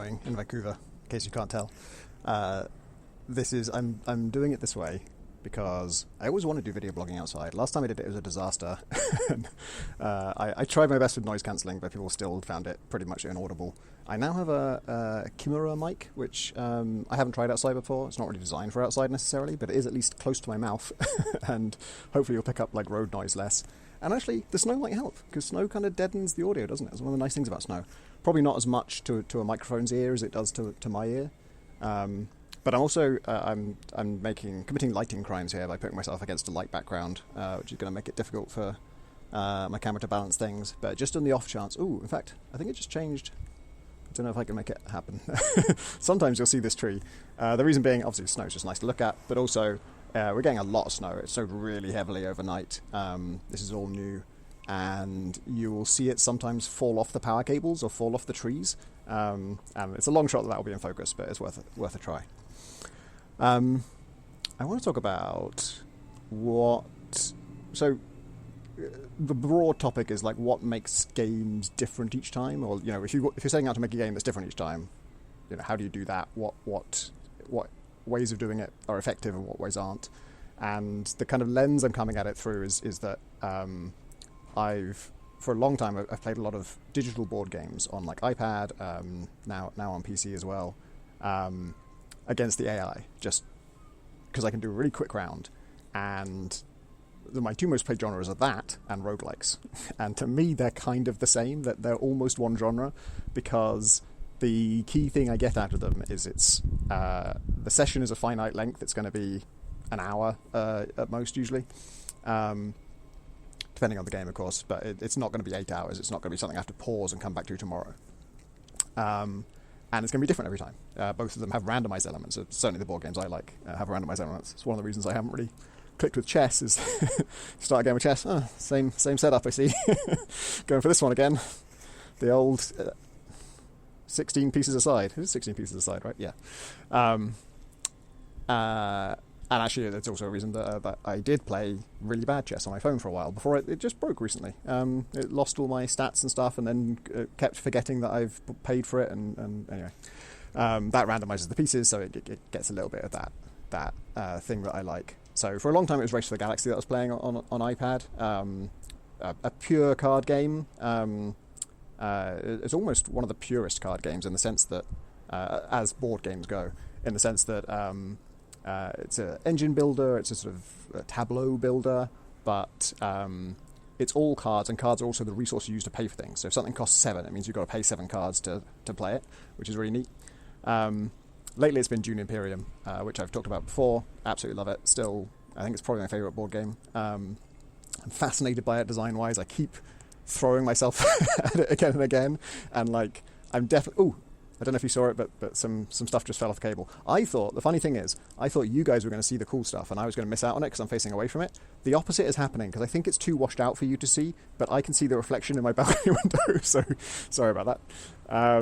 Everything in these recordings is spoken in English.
snowing in Vancouver, in case you can't tell. I'm doing it this way because I always want to do video blogging outside. Last time I did it was a disaster. I tried my best with noise cancelling, but people still found it pretty much inaudible. I now have a Kimura mic, which I haven't tried outside before. It's not really designed for outside necessarily, but it is at least close to my mouth, and hopefully you'll pick up like road noise less. And actually, the snow might help, because snow kind of deadens the audio, doesn't it? It's one of the nice things about snow. Probably not as much to a microphone's ear as it does to my ear. But I'm also I'm committing lighting crimes here by putting myself against a light background, which is going to make it difficult for my camera to balance things. But just on the off chance, in fact, I think it just changed. I don't know if I can make it happen. Sometimes you'll see this tree. The reason being, obviously, the snow's just nice to look at, but also we're getting a lot of snow. It snowed really heavily overnight. This is all new, and you will see it sometimes fall off the power cables or fall off the trees. And it's a long shot that will be in focus, but it's worth a try. I want to talk about the broad topic is like what makes games different each time, or if you're setting out to make a game that's different each time, how do you do that? What ways of doing it are effective and what ways aren't? And the kind of lens I'm coming at it through is that for a long time I've played a lot of digital board games on like iPad, now on PC as well. Against the AI, just because I can do a really quick round, and my two most played genres are that and roguelikes. And to me, they're kind of the same, that they're almost one genre, because the key thing I get out of them is the session is a finite length. It's going to be an hour at most, usually, depending on the game, of course, but it's not going to be 8 hours. It's not going to be something I have to pause and come back to tomorrow. And it's going to be different every time. Both of them have randomized elements. Certainly the board games I like have randomized elements. It's one of the reasons I haven't really clicked with chess is start a game of chess. Same setup, I see. Going for this one again. The old 16 pieces aside. It is 16 pieces aside, right? Yeah. And actually, it's also a reason that I did play really bad chess on my phone for a while before it just broke recently. It lost all my stats and stuff, and then kept forgetting that I've paid for it. And anyway, that randomizes the pieces, so it gets a little bit of that thing that I like. So for a long time, it was Race for the Galaxy that I was playing on iPad. A pure card game. It's almost one of the purest card games in the sense that, as board games go, in the sense that. It's an engine builder, it's a sort of a tableau builder, but it's all cards, and cards are also the resource you use to pay for things. So if something costs 7, it means you've got to pay 7 cards to play it, which is really neat. Lately it's been Dune Imperium, which I've talked about before. Absolutely love it. Still, I think it's probably my favourite board game. I'm fascinated by it design-wise. I keep throwing myself at it again and again, and I'm definitely... I don't know if you saw it, but some stuff just fell off the cable. The funny thing is, I thought you guys were going to see the cool stuff, and I was going to miss out on it because I'm facing away from it. The opposite is happening, because I think it's too washed out for you to see, but I can see the reflection in my balcony window, so sorry about that.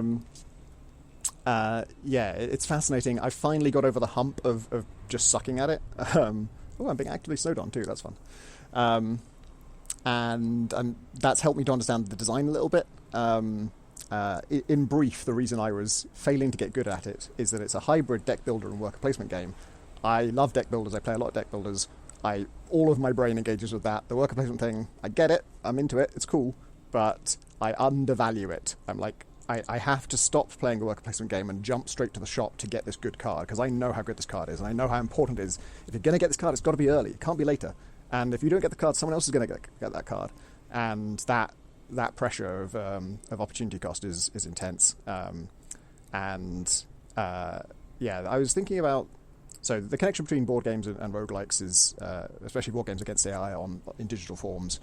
It's fascinating. I finally got over the hump of just sucking at it. I'm being actively snowed on too, that's fun. And that's helped me to understand the design a little bit. In brief, the reason I was failing to get good at it is that it's a hybrid deck builder and worker placement game. I love deck builders. I play a lot of deck builders. All of my brain engages with that. The worker placement thing, I get it. I'm into it. It's cool. But I undervalue it. I'm like, I have to stop playing the worker placement game and jump straight to the shop to get this good card, because I know how good this card is, and I know how important it is. If you're going to get this card, it's got to be early. It can't be later. And if you don't get the card, someone else is going to get that card. And that pressure of opportunity cost is intense. I was thinking about, so the connection between board games and roguelikes is, especially board games against AI in digital forms,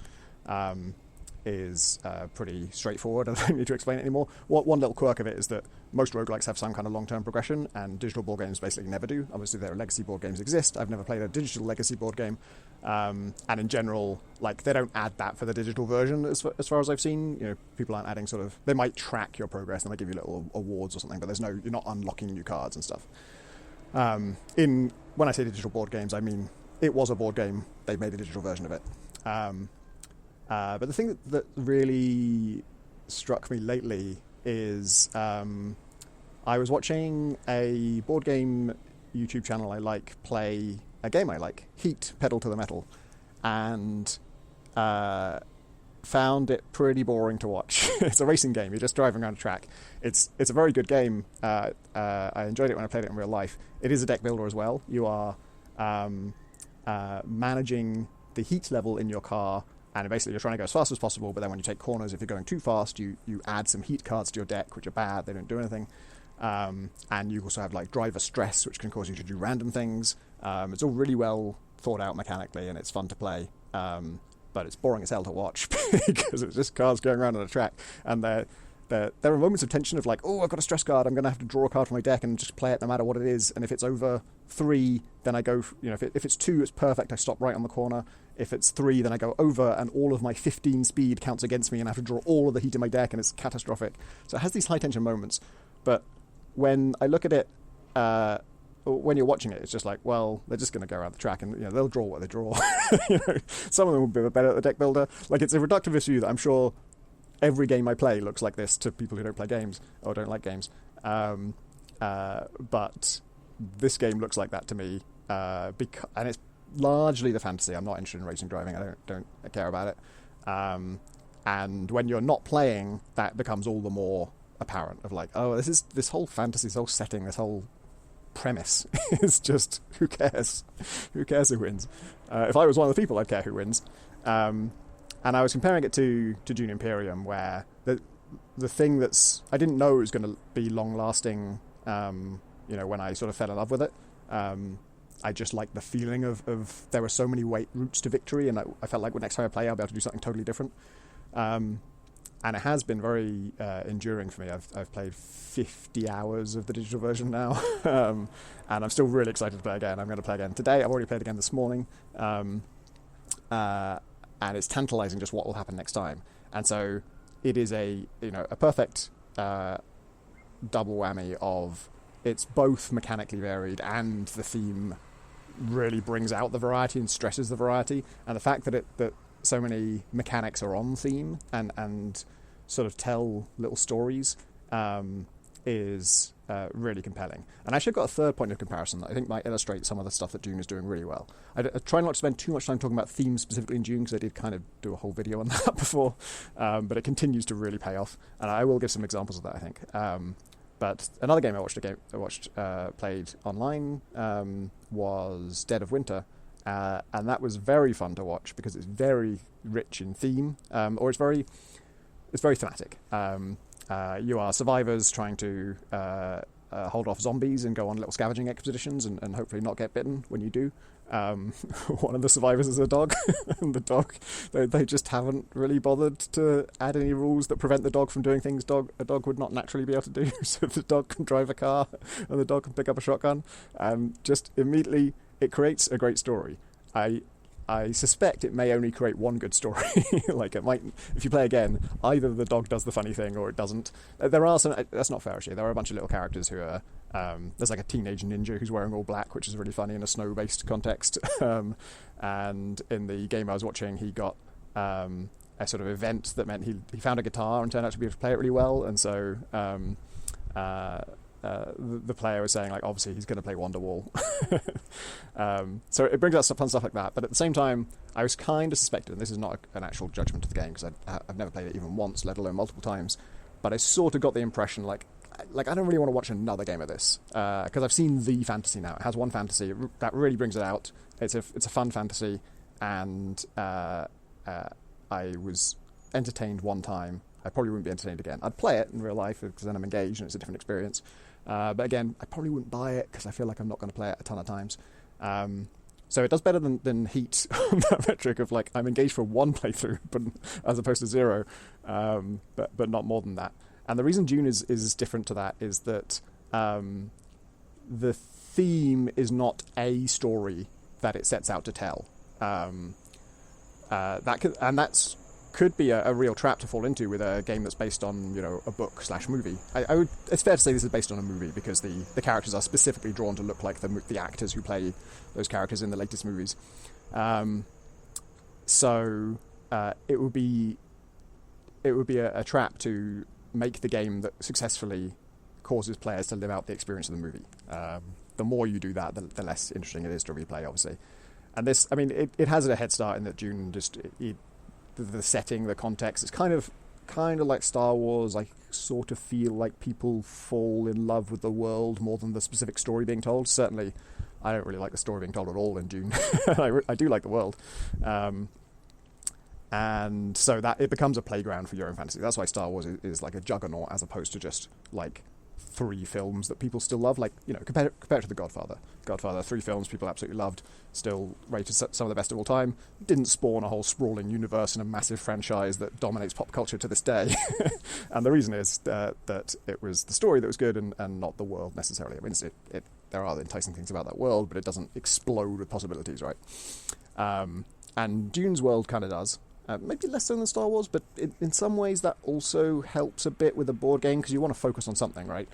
is pretty straightforward. I don't need to explain it anymore. One little quirk of it is that most roguelikes have some kind of long-term progression, and digital board games basically never do. Obviously, there are legacy board games exist. I've never played a digital legacy board game. And in general, they don't add that for the digital version as far as I've seen. People aren't adding they might track your progress, they might give you little awards or something, but you're not unlocking new cards and stuff. When I say digital board games, I mean, it was a board game, they made a digital version of it. But the thing that really struck me lately is I was watching a board game YouTube channel I like play a game I like, Heat: Pedal to the Metal, and found it pretty boring to watch. It's a racing game. You're just driving around a track. It's a very good game. I enjoyed it when I played it in real life. It is a deck builder as well. You are managing the heat level in your car, and basically you're trying to go as fast as possible, but then when you take corners, if you're going too fast, you add some heat cards to your deck, which are bad. They don't do anything. And you also have like driver stress, which can cause you to do random things. It's all really well thought out mechanically, and it's fun to play. But it's boring as hell to watch because it's just cars going around on a track, and there are moments of tension of like, oh, I've got a stress card, I'm going to have to draw a card from my deck and just play it no matter what it is. And if it's over 3, then I go, if it's 2, it's perfect, I stop right on the corner. If it's 3, then I go over, and all of my 15 speed counts against me, and I have to draw all of the heat in my deck, and it's catastrophic. So it has these high tension moments, but when I look at it, when you're watching it, it's just like, well, they're just going to go around the track, and they'll draw what they draw. Some of them will be better at the deck builder. Like, it's a reductivist view that I'm sure every game I play looks like this to people who don't play games or don't like games. But this game looks like that to me, and it's largely the fantasy. I'm not interested in racing driving. I don't care about it. And when you're not playing, that becomes all the more apparent. Of like, oh, this whole fantasy, this whole setting, this whole premise is just, who cares? Who cares who wins? If I was one of the people, I'd care who wins. And I was comparing it to Dune Imperium, where the thing I didn't know it was going to be long lasting. When I sort of fell in love with it, I just liked the feeling of there were so many routes to victory, and I felt like next time I play, I'll be able to do something totally different. And it has been very enduring for me. I've played 50 hours of the digital version now, and I'm still really excited to play again. I'm going to play again today. I've already played again this morning, and it's tantalizing just what will happen next time. And so it is a perfect double whammy of, it's both mechanically varied, and the theme really brings out the variety and stresses the variety, and the fact that so many mechanics are on theme and sort of tell little stories is really compelling. And actually I've got a third point of comparison that I think might illustrate some of the stuff that Dune is doing really well. I try not to spend too much time talking about themes specifically in Dune, because I did kind of do a whole video on that before, but it continues to really pay off, and I will give some examples of that, I think. But another game I played online was Dead of Winter, and that was very fun to watch because it's very rich in theme, or it's very thematic. You are survivors trying to hold off zombies and go on little scavenging expeditions and hopefully not get bitten when you do. One of the survivors is a dog, and the dog, they just haven't really bothered to add any rules that prevent the dog from doing things a dog would not naturally be able to do. So the dog can drive a car, and the dog can pick up a shotgun, and just immediately it creates a great story. I suspect it may only create one good story. Like, it might, if you play again, either the dog does the funny thing or it doesn't. There are some, that's not fair actually, there are a bunch of little characters who are, there's like a teenage ninja who's wearing all black, which is really funny in a snow-based context. And in the game I was watching, he got a sort of event that meant he found a guitar and turned out to be able to play it really well, and so the player was saying, like, obviously he's going to play Wonderwall. So it brings out some fun stuff like that, but at the same time I was kind of suspected, and this is not an actual judgment of the game because I've never played it even once, let alone multiple times, but I sort of got the impression like I don't really want to watch another game of this, because I've seen the fantasy now. It has one fantasy that really brings it out. It's a fun fantasy, and I was entertained one time. I probably wouldn't be entertained again. I'd play it in real life because then I'm engaged and it's a different experience. But again, I probably wouldn't buy it because I feel like I'm not going to play it a ton of times. So it does better than Heat on that metric of, like, I'm engaged for one playthrough, but as opposed to 0, but not more than that. And the reason Dune is different to that is that the theme is not a story that it sets out to tell. That's could be a real trap to fall into with a game that's based on, a book/movie. It's fair to say this is based on a movie because the characters are specifically drawn to look like the actors who play those characters in the latest movies. So it would be a trap to make the game that successfully causes players to live out the experience of the movie. The more you do that, the less interesting it is to replay, obviously. And this, I mean, it has a head start in that Dune just the setting, the context. It's kind of like Star Wars. I sort of feel like people fall in love with the world more than the specific story being told. Certainly, I don't really like the story being told at all in Dune. I do like the world. And so that it becomes a playground for your own fantasy. That's why Star Wars is like a juggernaut as opposed to just like 3 films that people still love. Like, you know, compared to The Godfather. Godfather, 3 films people absolutely loved, still rated some of the best of all time. Didn't spawn a whole sprawling universe and a massive franchise that dominates pop culture to this day. And the reason is that it was the story that was good and not the world necessarily. I mean, there are enticing things about that world, but it doesn't explode with possibilities, right? And Dune's world kind of does. Maybe less so than Star Wars, but in some ways that also helps a bit with a board game because you want to focus on something, right?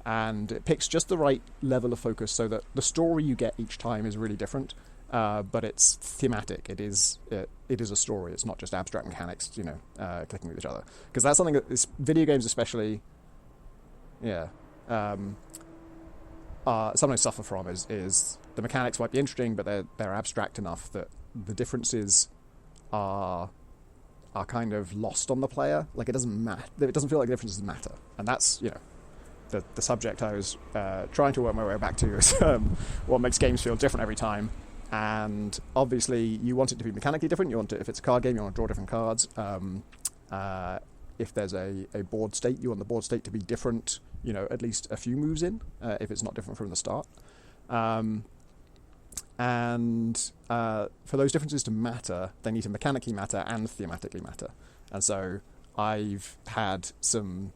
And it picks just the right level of focus so that the story you get each time is really different, but it's thematic. It is a story. It's not just abstract mechanics, you know, clicking with each other. Because that's something that video games especially, sometimes suffer from is the mechanics might be interesting, but they're abstract enough that the differences are kind of lost on the player. Like, it doesn't matter. It doesn't feel like the differences matter. And that's, you know, the subject I was trying to work my way back to is what makes games feel different every time. And obviously, you want it to be mechanically different. You want it, if it's a card game, you want to draw different cards. If there's a board state, you want the board state to be different, you know, at least a few moves in, if it's not different from the start. And for those differences to matter, they need to mechanically matter and thematically matter. And so I've had some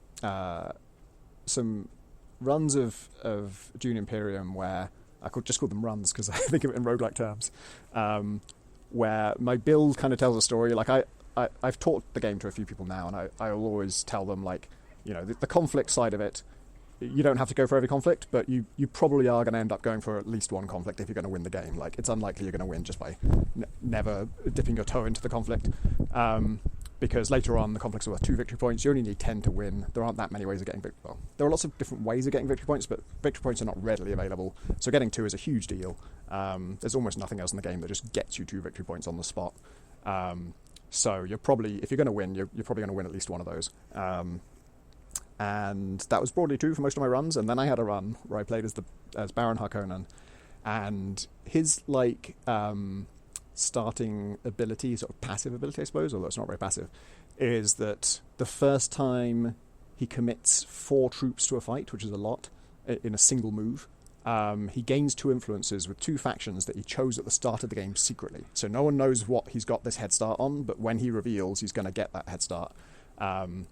runs of Dune Imperium where I could just call them runs because I think of it in roguelike terms, where my build kind of tells a story. Like I've taught the game to a few people now, and I'll always tell them, like, you know, the conflict side of it. You don't have to go for every conflict, but you probably are going to end up going for at least one conflict if you're going to win the game. Like, it's unlikely you're going to win just by never dipping your toe into the conflict, because later on the conflicts are worth 2 victory points. You only need 10 to win. There aren't that many ways of getting victory. Well, there are lots of different ways of getting victory points, but victory points are not readily available. So getting 2 is a huge deal. There's almost nothing else in the game that just gets you 2 victory points on the spot. So you're probably, if you're going to win, you're probably going to win at least one of those. And that was broadly true for most of my runs. And then I had a run where I played as Baron Harkonnen, and his starting ability, sort of passive ability, I suppose, although it's not very passive, is that the first time he commits 4 troops to a fight, which is a lot, in a single move, he gains 2 influences with 2 factions that he chose at the start of the game secretly. So no one knows what he's got this head start on, but when he reveals, he's going to get that head start. And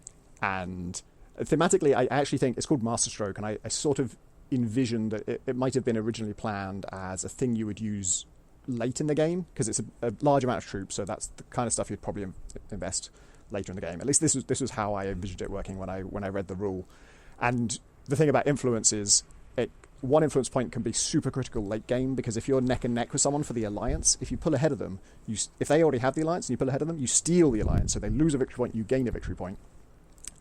thematically, I actually think it's called Masterstroke, and I sort of envisioned that it might have been originally planned as a thing you would use late in the game, because it's a large amount of troops, so that's the kind of stuff you'd probably invest later in the game. At least this was how I envisioned it working when I read the rule. And the thing about influence is, one influence point can be super critical late game, because if you're neck and neck with someone for the alliance, if you pull ahead of them, if they already have the alliance and you pull ahead of them, you steal the alliance, so they lose a victory point, you gain a victory point.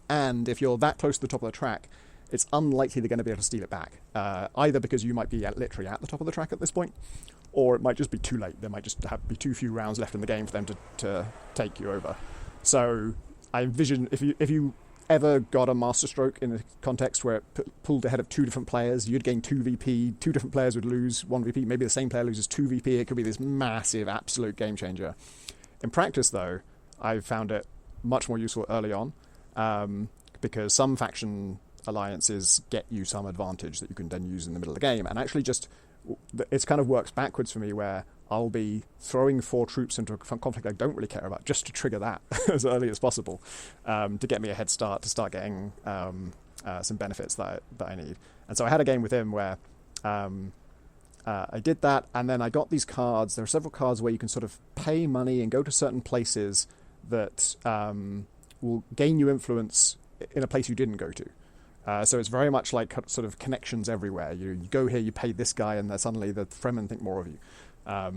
And if you're that close to the top of the track, it's unlikely they're going to be able to steal it back, either because you might be literally at the top of the track at this point, or it might just be too late. There might just be too few rounds left in the game for them to take you over. So I envision, if you ever got a masterstroke in a context where it pulled ahead of 2 different players, you'd gain 2 VP, 2 different players would lose 1 VP, maybe the same player loses 2 VP, it could be this massive, absolute game changer. In practice, though, I've found it much more useful early on, because some faction alliances get you some advantage that you can then use in the middle of the game, and actually it kind of works backwards for me, where I'll be throwing 4 troops into a conflict I don't really care about just to trigger that as early as possible, to get me a head start, to start getting some benefits that I need. And so I had a game with him where I did that, and then I got these cards. There are several cards where you can sort of pay money and go to certain places that will gain you influence in a place you didn't go to. So it's very much like sort of connections everywhere. You go here, you pay this guy, and then suddenly the Fremen think more of you. I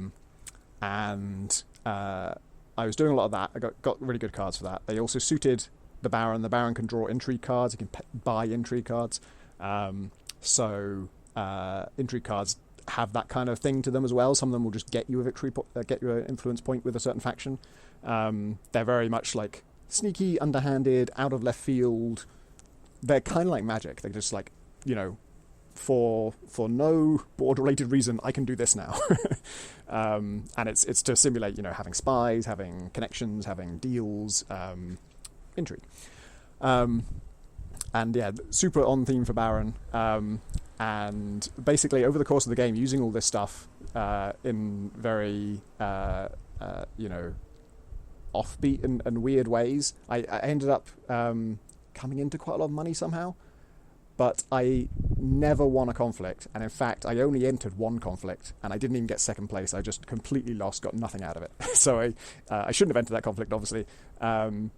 was doing a lot of that. I got really good cards for that. They also suited the Baron. The Baron can draw intrigue cards. He can buy intrigue cards. So intrigue cards have that kind of thing to them as well. Some of them will just get you a get you an influence point with a certain faction. They're very much like sneaky, underhanded, out of left field. They're kind of like magic. They're just like, for no board-related reason, I can do this now. And it's to simulate, having spies, having connections, having deals, intrigue. And yeah, super on theme for Baron. And basically, over the course of the game, using all this stuff in very, offbeat and weird ways, I ended up coming into quite a lot of money somehow. But I never won a conflict, and in fact, I only entered one conflict, and I didn't even get second place. I just completely lost, got nothing out of it. So I shouldn't have entered that conflict, obviously, and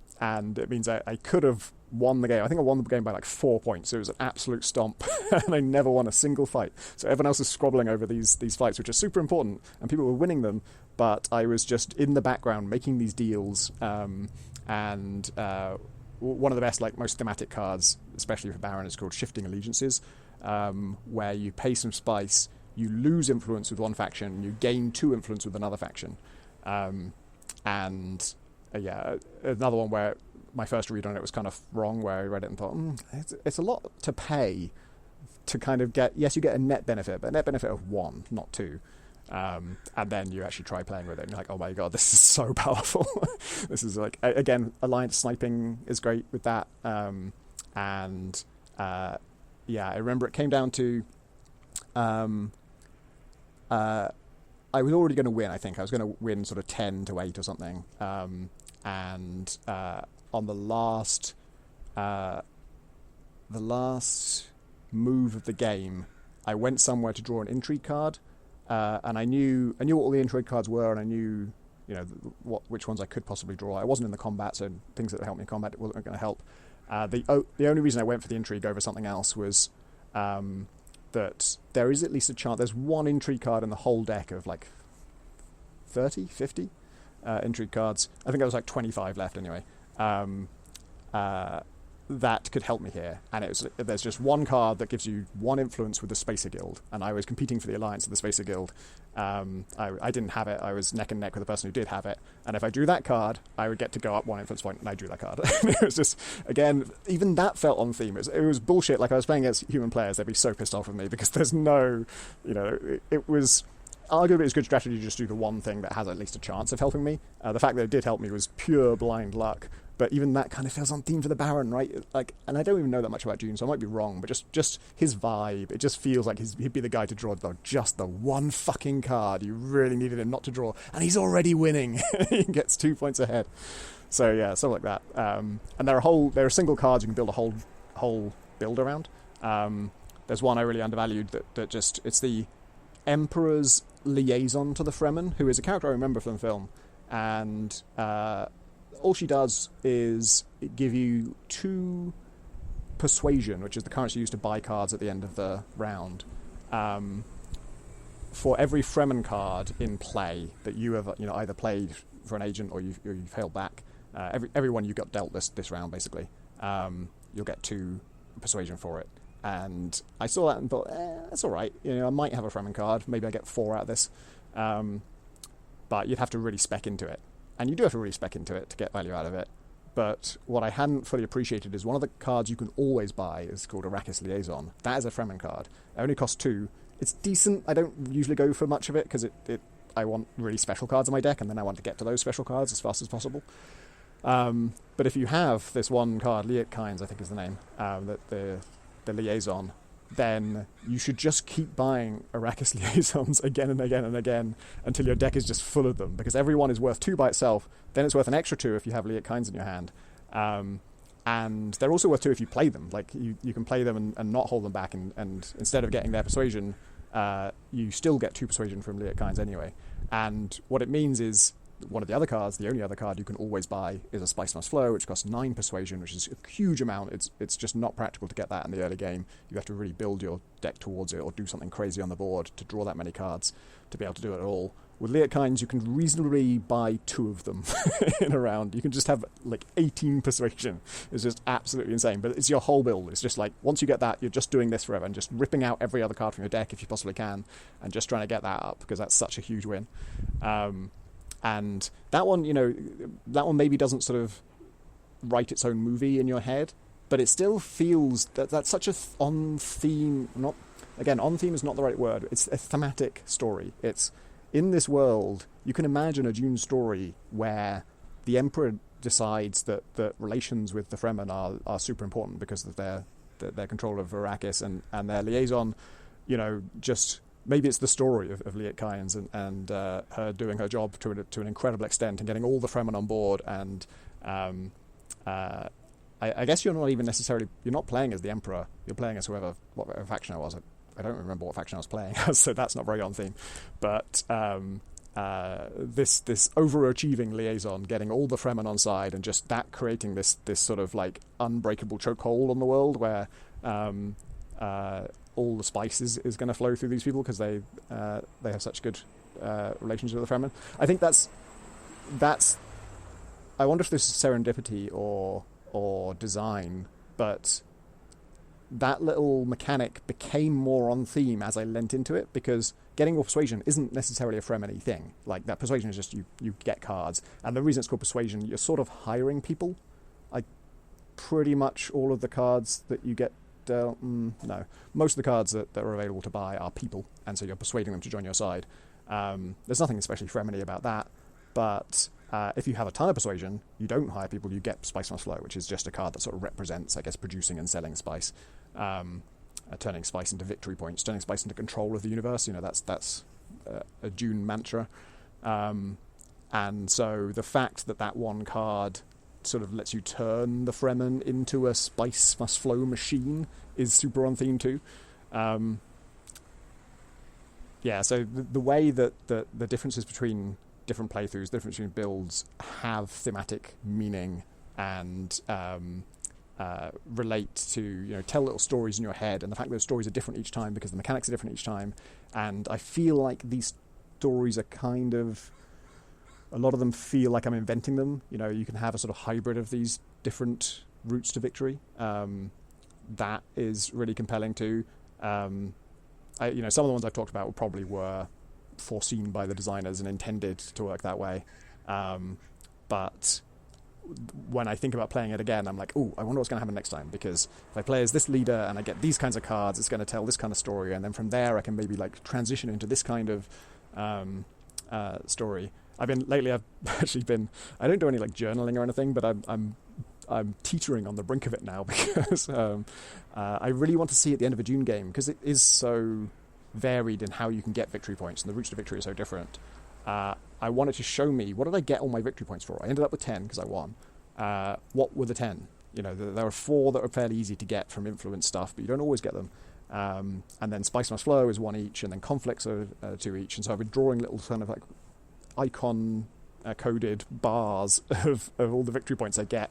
it means I could have won the game. I think I won the game by like 4 points. It was an absolute stomp, and I never won a single fight. So everyone else is squabbling over these fights, which are super important, and people were winning them, but I was just in the background making these deals, and one of the best, most thematic cards, especially for Baron, is called Shifting Allegiances, where you pay some spice, you lose influence with one faction, you gain 2 influence with another faction. And another one where my first read on it was kind of wrong, where I read it and thought, it's a lot to pay to kind of get, yes, you get a net benefit, but a net benefit of 1, not 2. And then you actually try playing with it and you're like, oh my god, this is so powerful. This is again, alliance sniping is great with that. I remember it came down to I was already going to win. I think I was going to win sort of 10-8 or something, and on the last move of the game, I went somewhere to draw an intrigue card. And I knew what all the intrigue cards were, and I knew, which ones I could possibly draw. I wasn't in the combat, so things that helped me in combat weren't going to help. The only reason I went for the intrigue over something else was that there is at least a chance. There's one intrigue card in the whole deck of 30, 50 intrigue cards. I think there was 25 left anyway. That could help me here, and there's just one card that gives you 1 influence with the Spacer Guild, and I was competing for the alliance of the Spacer Guild. I didn't have it. I was neck and neck with the person who did have it, and if I drew that card, I would get to go up 1 influence point, and I drew that card. It was just, again, even that felt on theme. It was bullshit. I was playing against human players, they'd be so pissed off with me because there's no, it was arguably it's good strategy to just do the one thing that has at least a chance of helping me. The fact that it did help me was pure blind luck. But even that kind of feels on theme for the Baron, right? And I don't even know that much about Dune, so I might be wrong, but just his vibe, it just feels like he'd be the guy to draw just the one fucking card you really needed him not to draw, and he's already winning. He gets 2 points ahead. So yeah, something like that. And there are single cards you can build a whole build around. There's one I really undervalued that just, it's the Emperor's liaison to the Fremen, who is a character I remember from the film, and all she does is give you 2 persuasion, which is the currency used to buy cards at the end of the round, for every Fremen card in play that you have either played for an agent or you've held back. Everyone you got dealt this round, basically, you'll get 2 persuasion for it. And I saw that and thought, that's all right. I might have a Fremen card. Maybe I get 4 out of this. But you'd have to really spec into it. And you do have to really spec into it to get value out of it. But what I hadn't fully appreciated is one of the cards you can always buy is called Arrakis Liaison. That is a Fremen card. It only costs 2. It's decent. I don't usually go for much of it because I want really special cards in my deck, and then I want to get to those special cards as fast as possible. But if you have this one card, Liet Kynes, I think is the name, the Liaison, then you should just keep buying Arrakis Liaisons again and again and again until your deck is just full of them, because every one is worth 2 by itself, then it's worth an extra 2 if you have Liet Kynes in your hand. And they're also worth 2 if you play them. You can play them and not hold them back, and instead of getting their persuasion, you still get 2 persuasion from Liet Kynes anyway. And what it means is one of the other cards, the only other card you can always buy, is a Spice Must Flow, which costs 9 persuasion, which is a huge amount. It's just not practical to get that in the early game. You have to really build your deck towards it or do something crazy on the board to draw that many cards to be able to do it at all. With Liatkines, you can reasonably buy 2 of them in a round. You can just have like 18 persuasion. It's just absolutely insane. But it's your whole build. It's just like, once you get that, you're just doing this forever and just ripping out every other card from your deck if you possibly can, and just trying to get that up, because that's such a huge win. And that one, that one maybe doesn't sort of write its own movie in your head, but it still feels that's such a on theme. On theme is not the right word. It's a thematic story. It's in this world, you can imagine a Dune story where the Emperor decides that relations with the Fremen are super important because of their control of Arrakis and their liaison. Just maybe it's the story of Liatkines and her doing her job to an incredible extent and getting all the Fremen on board. And I guess you're not playing as the Emperor. You're playing as whatever faction I was. I don't remember what faction I was playing as, so that's not very on theme. But this overachieving liaison, getting all the Fremen on side, and just that creating this sort of like unbreakable chokehold on the world where all the spice is going to flow through these people because they have such good relations with the Fremen. I think that's. I wonder if this is serendipity or design, but that little mechanic became more on theme as I lent into it, because getting more persuasion isn't necessarily a Fremen-y thing. Like, that persuasion is just you get cards. And the reason it's called persuasion, you're sort of hiring people. Like, pretty much all of the cards that you get no. Most of the cards that are available to buy are people, and so you're persuading them to join your side. There's nothing especially Fremen-y about that, but if you have a ton of persuasion, you don't hire people, you get Spice Must Flow, which is just a card that sort of represents, I guess, producing and selling spice. Turning spice into victory points, turning spice into control of the universe. That's a Dune mantra. And so the fact that one card sort of lets you turn the Fremen into a Spice Must Flow machine is super on theme too. So the way that the differences between different playthroughs, the difference between builds have thematic meaning and relate to, tell little stories in your head, and the fact that those stories are different each time because the mechanics are different each time. And I feel like these stories are kind of, a lot of them feel like I'm inventing them. You can have a sort of hybrid of these different routes to victory. That is really compelling too. Some of the ones I've talked about probably were foreseen by the designers and intended to work that way. But when I think about playing it again, I'm like, oh, I wonder what's going to happen next time, because if I play as this leader and I get these kinds of cards, it's going to tell this kind of story, and then from there I can maybe like transition into this kind of story. I've actually been, I don't do any like journaling or anything, but I'm teetering on the brink of it now because I really want to see at the end of a Dune game, because it is so varied in how you can get victory points, and the routes to victory are so different. I wanted to show me, what did I get all my victory points for? I ended up with 10 because I won. What were the 10? There are 4 that are fairly easy to get from influence stuff, but you don't always get them. And then Spice Must Flow is 1 each, and then conflicts are 2 each. And so I've been drawing little kind of like icon coded bars of all the victory points I get.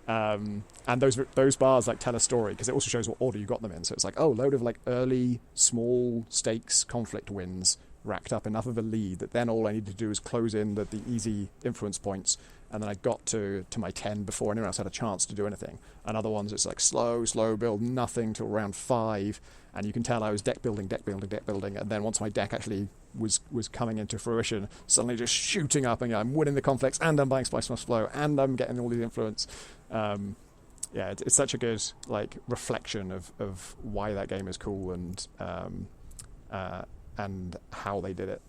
And those bars like tell a story, because it also shows what order you got them in. So it's like, load of like early small stakes conflict wins racked up enough of a lead that then all I needed to do was close in the easy influence points, and then I got to my 10 before anyone else had a chance to do anything. And other ones, it's like slow build, nothing till round 5, and you can tell I was deck building, and then once my deck actually was coming into fruition, suddenly just shooting up, and I'm winning the conflicts, and I'm buying Spice Must Flow, and I'm getting all these influence. It's such a good like reflection of why that game is cool, and how they did it.